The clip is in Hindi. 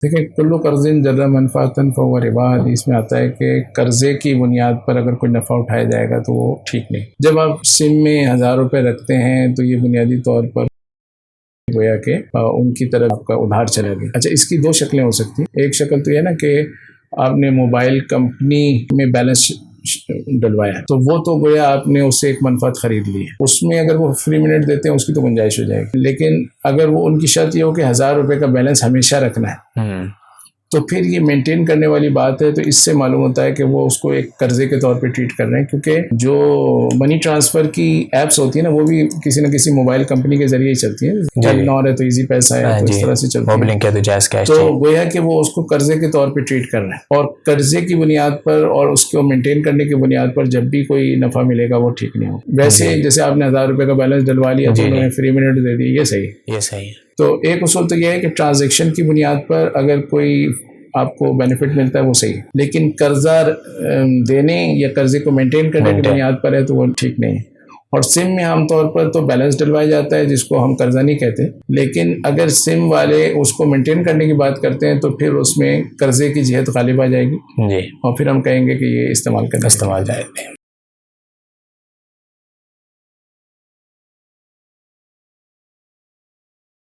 देखिए, कुल्लु कर्ज़िन जर्रा मनफ़ातन फ़हुव रिबा, हदीस में आता है कि कर्ज़े की बुनियाद पर अगर कोई नफ़ा उठाया जाएगा तो वो ठीक नहीं। जब आप सिम में 1000 रुपये रखते हैं तो ये बुनियादी तौर पर गोया कि उनकी तरफ आपका उधार चला गया। अच्छा, इसकी दो शक्लें हो सकती हैं। एक शक्ल तो ये ना कि आपने मोबाइल कंपनी में बैलेंस डलवाया, तो वो तो गोया आपने उससे एक मनफात खरीद ली है, उसमें अगर वो फ्री मिनट देते हैं उसकी तो गुंजाइश हो जाएगी। लेकिन अगर वो उनकी शर्त ये हो कि 1000 रुपये का बैलेंस हमेशा रखना है, तो फिर ये मेंटेन करने वाली बात है। तो इससे मालूम होता है कि वो उसको एक कर्जे के तौर पे ट्रीट कर रहे हैं, क्योंकि जो मनी ट्रांसफ़र की एप्स होती है ना, वो भी किसी न किसी मोबाइल कंपनी के जरिए ही चलती है। टेलीनॉर है तो इजी पैसा है, तो इस तरह से चलती है। तो वो है कि वो उसको कर्जे के तौर पे ट्रीट कर रहे हैं, और कर्जे की बुनियाद पर और उसको मेंटेन करने की बुनियाद पर जब भी कोई नफ़ा मिलेगा वो ठीक नहीं हो। वैसे जैसे आपने 1000 रुपये का बैलेंस डलवा लिया तो उन्होंने फ्री मिनट दे दी, ये सही है। तो एक उसूल तो यह है कि ट्रांजैक्शन की बुनियाद पर अगर कोई आपको बेनिफिट मिलता है वो सही है, लेकिन कर्जा देने या कर्जे को मेंटेन करने की बुनियाद पर है तो वो ठीक नहीं है। और सिम में आमतौर पर तो बैलेंस डलवाया जाता है, जिसको हम कर्जा नहीं कहते, लेकिन अगर सिम वाले उसको मेंटेन करने की बात करते हैं तो फिर उसमें कर्जे की जिहत गालिब आ जाएगी और फिर हम कहेंगे कि ये इस्तेमाल जाएगी।